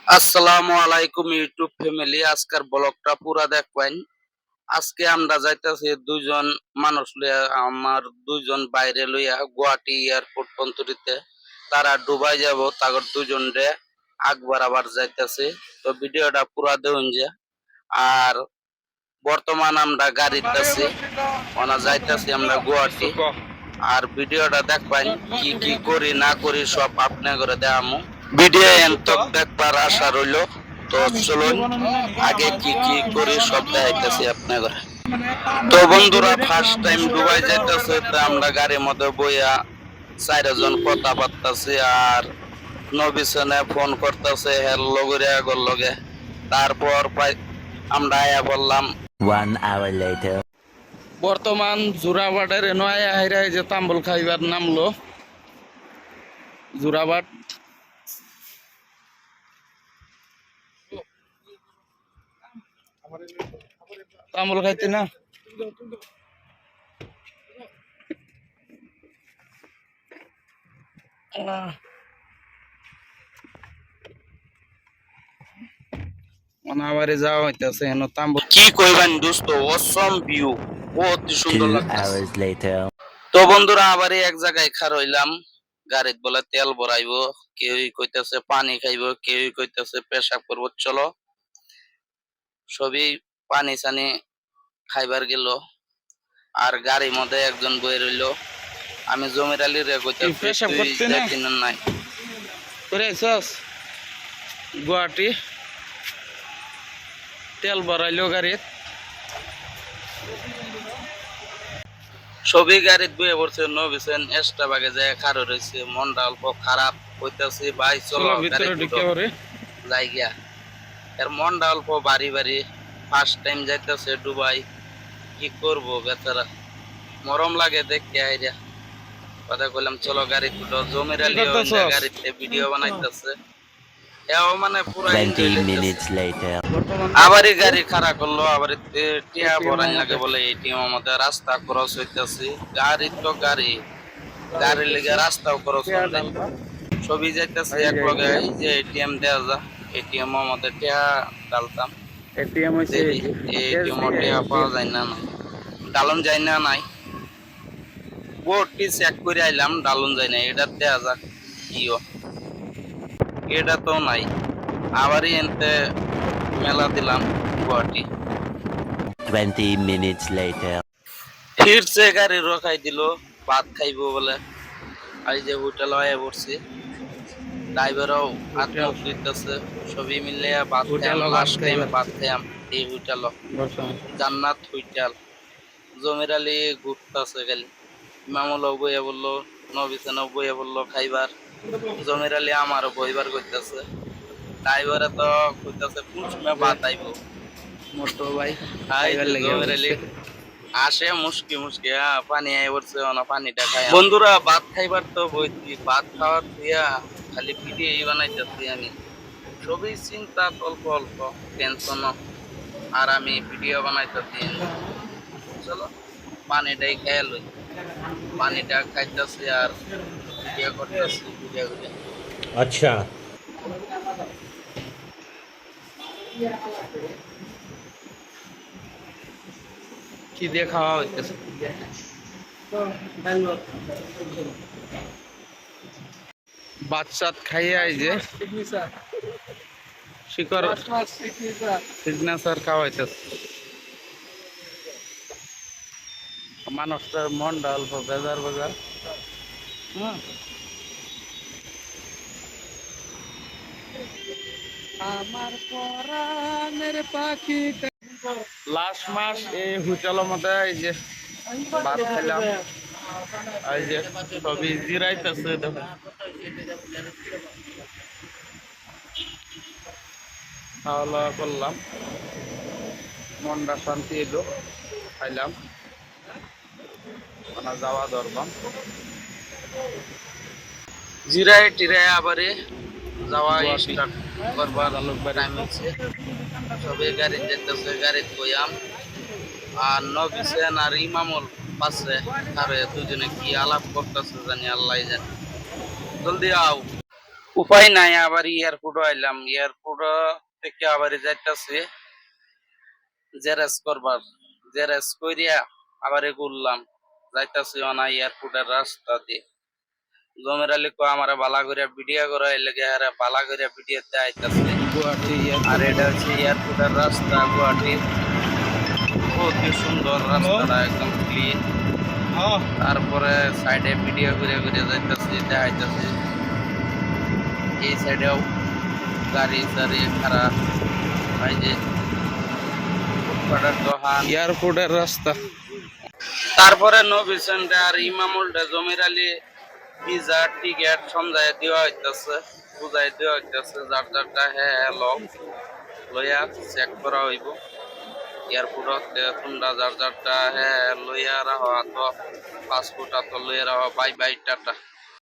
আসসালামু আলাইকুম YouTube family, আজকের ব্লগটা পুরা দেখবেন। আজকে আমরা যাইতেছি দুইজন মানুষ লইয়া, আমার দুইজন বাইরে লইয়া গুয়াহাটি এয়ারপোর্ট পন্তরিতে। তারা দুবাই যাব, তাগর দুজন রে আকবার আবার যাইতেছে। তো ভিডিওটা পুরা দেখুন যে। আর বর্তমান আমরা গাড়িতে আছি, ওনা যাইতেছি আমরা গুয়াহাটি। আর ভিডিওটা দেখবেন, কি কি করি না করি সব আপনি করে দেখামু। ভিডিও এন্তক দেখবার আশা রইল। তো চলুন আগে কি কি করি সব দেখাইতেছি আপনাদের। তো বন্ধুরা, ফার্স্ট টাইম দুবাই যাইতেছে, তো আমরা গাড়ির মধ্যে বইয়া চারজন কথা বার্তাছি। আর নবিসনে ফোন করতেছে হের লগরে আগর লগে। তারপর আমরা আয়া বললাম 1 hour later. বর্তমান জোরাবাটের নয়া হাইরাই যে তাম্বুল খাইবার নামলো জোরাবাট। তাম্বুল খাইতে না অনাবারে যাওয়া হইতেছে এনো তাম্বুল। কি কইবেন দোস্ত, অসম ভিউ, অতি সুন্দর 2 লাগতেছে। hours later. তো বন্ধুরা, আবার এক জায়গায় খার হইলাম। গাড়িত বলে তেল ভরাইবো, কেউই কইতেছে পানি খাইবো, কেউই কইতেছে পেশাব করবো। চলো সবই পানি সানি খাইবার গেল। আর গাড়ির মধ্যে একজন বই রইল। আমি জমির আলী রে কইতেছি তুই যাইতি না নাই করে আইছস গুয়াহাটি। তেল ভরাইলো গাড়িত, সবই গাড়িত বয়ে পড়ছে। নবিসেন এক্সট্রা বাগে যায় খারো রয়েছে। মনটা অল্প খারাপ হইতেছে। ভাই চলো ভিতরে যাই গিয়া। এর মনটা অল্প বাড়ি বাড়ি। ফার্স্ট টাইম যাইতেছে দুবাই, কি করব বেচারা। মরম লাগে দেখতে আইরা। কথা কইলাম চলো গাড়ি তুলো। জমির আলী গাড়িতে ভিডিও বানাইতেছে। এও মানে পুরো 20 minutes later. আবারই গাড়ি খাড়া করলো। আবার টিয়া ভরান লাগে বলে এটিএম আমাদের রাস্তা ক্রস হইতেছে। গাড়ি তো গাড়ি, গাড়ির লেগে রাস্তাও ক্রস হবে। ছবি যাইতেছে এক লগে। এই যে এটিএম দেওয়া যা, এটিএম আমাদের টিয়া ডালতাম। এটিএম হইছে, এটিএম টিয়া পাওয়া যায় না, নাই ডালন যায় না, নাই বোর্ডটি চেক করে আইলাম, ডালন যায় না। এটা দেওয়া যাক কিও, এটা তো নাই। আবারই এনতে মেলা দিলাম গুয়াহাটি। 20 minutes later. ফিরছে গাড়ি রখাই দিল, ভাত খাইবো বলে। এই যে হোটেল হয়ে পড়ছি। ড্রাইভারও আত্মক দিতেছে। সবই মিলে ভাত খাইলাম। লাস্ট টাইম ভাত খাইলাম এই হোটেল, জান্নাত হোটেল। জমির আলী ঘুরতেছে খালি। ইমামুল বইয়া বললো, নবিসেন বইয়া বললো খাইবার। জমির আলী আমারও বইবার করতেছে। ড্রাইভারে তো কইতেছে কোন সময় ভাত আইব। মোটো ভাই জমির আলী আসে মুশকি মুশকি। পানি আই পড়ছে, পানিটা খাই। বন্ধুরা, ভাত খাইবার তো বইছি, ভাত খাওয়ার দিয়া খালি ভিডিও বানাইতেছি আমি। সবই চিন্তা অল্প অল্প, টেনশন। আর আমি ভিডিও বানাইতেছি। চলো পানিটাই খেয়ে লই। পানিটা খাইতেছি আর ভিডিও করতেছি। ভিডিও করে अच्छा। কি দিয়ে খাওয়া হইতেছে। বাচ্চাত খাইয়ে আই যে শিকর সিগনেচার খাওয়াইতেছে। মানুষটার মনটা অল্প বেজার বেজার। আমার পরাণের পাখি। লাস্ট মাস এই হোটেলের মধ্যে এই যে ভাত খাইলাম। এই যে সবই জিরাইতেছে, দেখো খাওয়া দাওয়া করলাম, মনটা শান্তি এলো। খাইলাম, যাওয়া দরকার। জিরাই টিরাই আবারে যাওয়া স্টার্ট করবার টাইম হচ্ছে। সবে গাড়ি যেতেছে, গাড়িতে বইয়াম। আর নবিসেন আর ইমামুল পাশে আর দুজনে কি আলাপ করতেছে জানি, আল্লাহ জানি। জলদি আও। উপায় নাই, আবার এয়ারপোর্ট আইলাম। এয়ারপোর্ট থেকে আবার যাইতাছি জেরেস করবার। জেরেস কইরিয়া আবার ঘুরলাম, যাইতাছি অনা এয়ারপোর্টের রাস্তা দিয়ে। জমির আলী কো আমার বালা করিয়া ভিডিও করা, এর লেগে আরে বালা করিয়া ভিডিওতে আইতাছে। গুয়াহাটি আর এটা হচ্ছে এয়ারপোর্টের রাস্তা গুয়াহাটির। অতি সুন্দর রাস্তাটা, একদম ক্লিন। তারপরে সাইডে ভিডিও করে করে যাইতাছি, দেখাইতাছি। এই সাইডেও গাড়ি সারি খারাপ, এই যে ফুটপাতের দোকান, এয়ারপোর্টের রাস্তা। তারপরে নবী সেন্টার, ইমামুল জমির আলী ভিসা টিকেট সমঝাই দেওয়া হইতাছে, বুঝাই দেওয়া হইতাছে। যার যারটা হ্যাঁ লক লইয়া চেক করা হইব এয়ারপোর্টত। তোমরা যার যারটা হ্যাঁ লইয়া রাখো, তো পাসপোর্ট আতো লইয়া রাখো। Bye bye, tata.